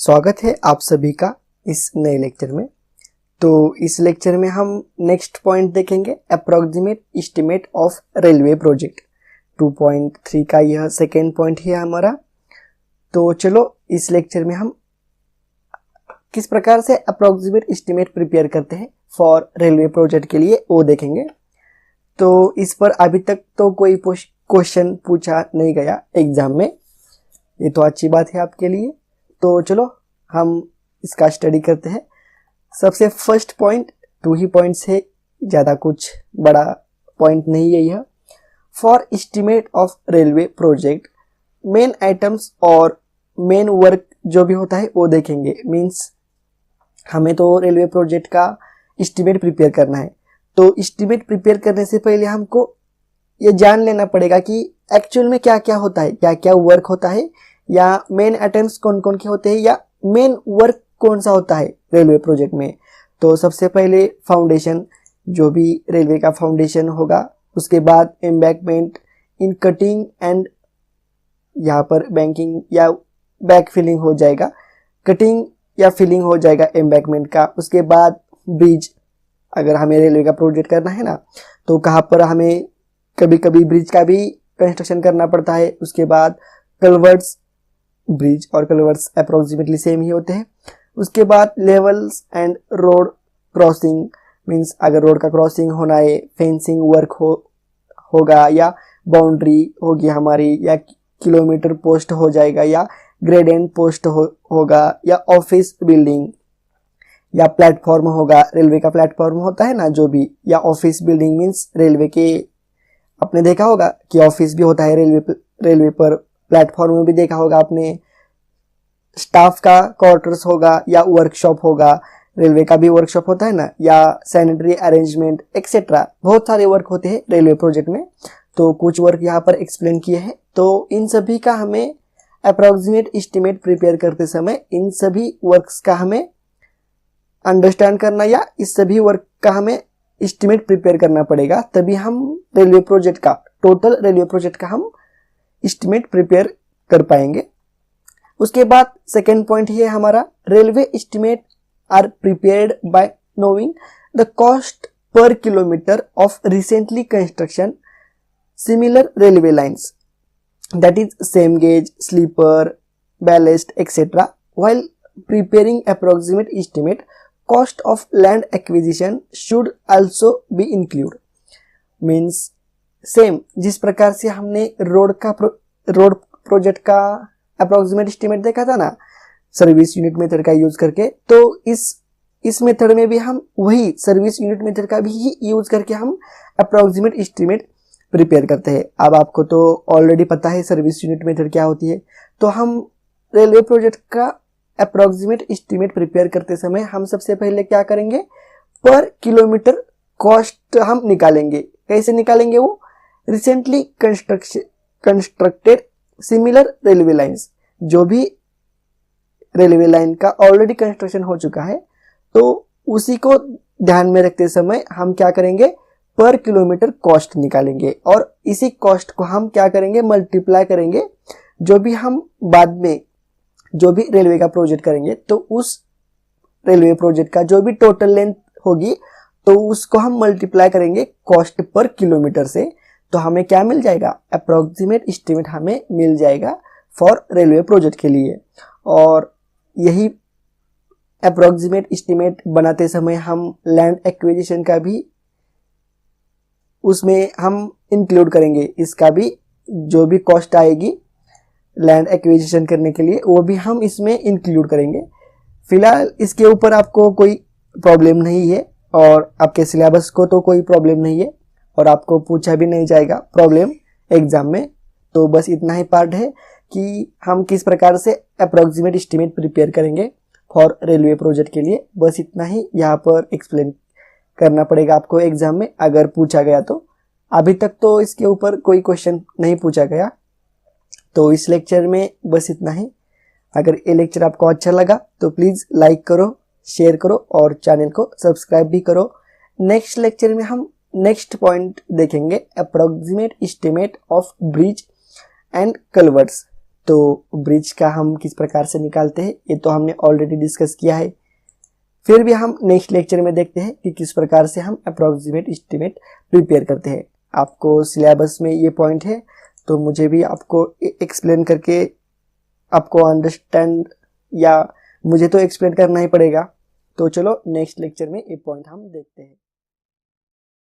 स्वागत है आप सभी का इस नए लेक्चर में। तो इस लेक्चर में हम नेक्स्ट पॉइंट देखेंगे, approximate estimate of railway project 2.3 का यह सेकेंड पॉइंट है हमारा। तो चलो इस लेक्चर में हम किस प्रकार से अप्रोक्सीमेट एस्टिमेट प्रिपेयर करते हैं फॉर रेलवे प्रोजेक्ट के लिए वो देखेंगे। तो इस पर अभी तक तो कोई क्वेश्चन पूछा नहीं गया एग्जाम में, ये तो अच्छी बात है आपके लिए। तो चलो हम इसका स्टडी करते हैं। सबसे फर्स्ट पॉइंट, 2 ही पॉइंट्स है, ज़्यादा कुछ बड़ा पॉइंट नहीं है यह। For estimate of railway project main items और मेन वर्क जो भी होता है वो देखेंगे। मीन्स हमें तो रेलवे प्रोजेक्ट का एस्टिमेट प्रिपेयर करना है, तो एस्टिमेट प्रिपेयर करने से पहले हमको ये जान लेना पड़ेगा कि एक्चुअल में क्या क्या होता है, क्या क्या वर्क होता है, या मेन आइटम्स कौन कौन के होते हैं, या मेन वर्क कौन सा होता है रेलवे प्रोजेक्ट में। तो सबसे पहले फाउंडेशन, जो भी रेलवे का फाउंडेशन होगा, उसके बाद एम्बैंकमेंट इन कटिंग एंड यहाँ पर बैंकिंग या बैक फिलिंग हो जाएगा, कटिंग या फिलिंग हो जाएगा एम्बैंकमेंट का। उसके बाद ब्रिज, अगर हमें रेलवे का प्रोजेक्ट करना है ना, तो कहाँ पर हमें कभी कभी ब्रिज का भी कंस्ट्रक्शन करना पड़ता है। उसके बाद कल्वर्ट्स, ब्रिज और कल्वर्ट्स अप्रोक्सीमेटली सेम ही होते हैं। उसके बाद levels and road crossing, means अगर रोड का क्रॉसिंग होना है, फेंसिंग वर्क होगा, या बाउंड्री होगी हमारी, या किलोमीटर पोस्ट हो जाएगा, या ग्रेडेंट पोस्ट होगा, या ऑफिस बिल्डिंग, या प्लेटफॉर्म होगा, रेलवे का प्लेटफॉर्म होता है ना जो भी, या ऑफिस बिल्डिंग मीन्स रेलवे के, आपने देखा होगा कि ऑफिस भी होता है रेलवे पर, प्लेटफॉर्म में भी देखा होगा आपने, स्टाफ का क्वार्टर्स होगा या वर्कशॉप होगा, रेलवे का भी वर्कशॉप होता है ना, या सैनिटरी अरेंजमेंट एक्सेट्रा, बहुत सारे वर्क होते हैं रेलवे प्रोजेक्ट में। तो कुछ वर्क यहाँ पर एक्सप्लेन किए हैं। तो इन सभी का हमें अप्रोक्सीमेट एस्टिमेट प्रिपेयर करते समय इन सभी वर्क्स का हमें अंडरस्टैंड करना, या इस सभी वर्क का हमें एस्टिमेट प्रिपेयर करना पड़ेगा, तभी हम रेलवे प्रोजेक्ट का, टोटल रेलवे प्रोजेक्ट का हम एस्टिमेट प्रिपेयर कर पाएंगे। उसके बाद सेकेंड पॉइंट ये है हमारा, railway estimate are prepared by knowing the cost per kilometre of recently construction similar railway lines, that is same gauge, sleeper, ballast, etc. While preparing approximate estimate, cost of land acquisition should also be included. Means same जिस प्रकार से हमने road project का approximate estimate देखा था ना service unit method का use करके, तो इस मेथड में भी हम वही सर्विस यूनिट मेथड का भी यूज करके हम अप्रोक्सीमेट एस्टिमेट प्रिपेयर करते हैं। अब आपको तो ऑलरेडी पता है सर्विस यूनिट मेथड क्या होती है। तो हम रेलवे प्रोजेक्ट का अप्रोक्सीमेट एस्टिमेट प्रिपेयर करते समय हम सबसे पहले क्या करेंगे, पर किलोमीटर कॉस्ट हम निकालेंगे। कैसे निकालेंगे वो, recently constructed similar railway lines, जो भी रेलवे लाइन का ऑलरेडी कंस्ट्रक्शन हो चुका है, तो उसी को ध्यान में रखते समय हम क्या करेंगे, पर किलोमीटर कॉस्ट निकालेंगे, और इसी कॉस्ट को हम क्या करेंगे, मल्टीप्लाई करेंगे। जो भी हम बाद में जो भी रेलवे का प्रोजेक्ट करेंगे, तो उस रेलवे प्रोजेक्ट का जो भी टोटल लेंथ होगी, तो उसको हम मल्टीप्लाई करेंगे कॉस्ट पर किलोमीटर से। तो हमें क्या मिल जाएगा, अप्रोक्सीमेट एस्टिमेट हमें मिल जाएगा फॉर रेलवे प्रोजेक्ट के लिए। और यही अप्रोक्सीमेट एस्टिमेट बनाते समय हम लैंड एक्विजिशन का भी उसमें हम इंक्लूड करेंगे, इसका भी जो भी कॉस्ट आएगी लैंड एक्विजिशन करने के लिए वो भी हम इसमें इंक्लूड करेंगे। फिलहाल इसके ऊपर आपको कोई प्रॉब्लम नहीं है, और आपके सिलेबस को तो कोई प्रॉब्लम नहीं है, और आपको पूछा भी नहीं जाएगा प्रॉब्लम एग्जाम में। तो बस इतना ही पार्ट है कि हम किस प्रकार से अप्रोक्सीमेट एस्टिमेट प्रिपेयर करेंगे फॉर रेलवे प्रोजेक्ट के लिए, बस इतना ही यहाँ पर एक्सप्लेन करना पड़ेगा आपको एग्जाम में अगर पूछा गया तो। अभी तक तो इसके ऊपर कोई क्वेश्चन नहीं पूछा गया। तो इस लेक्चर में बस इतना ही। अगर ये लेक्चर आपको अच्छा लगा तो प्लीज़ लाइक करो, शेयर करो और चैनल को सब्सक्राइब भी करो। नेक्स्ट लेक्चर में हम नेक्स्ट पॉइंट देखेंगे, approximate estimate of bridge and culverts. तो ब्रिज का हम किस प्रकार से निकालते हैं ये तो हमने ऑलरेडी डिस्कस किया है। फिर भी हम नेक्स्ट लेक्चर में देखते हैं कि किस प्रकार से हम अप्रोक्सीमेट एस्टिमेट प्रिपेयर करते हैं। आपको सिलेबस में ये पॉइंट है तो मुझे भी आपको एक्सप्लेन करके आपको अंडरस्टैंड, या मुझे तो एक्सप्लेन करना ही पड़ेगा। तो चलो नेक्स्ट लेक्चर में ये पॉइंट हम देखते हैं।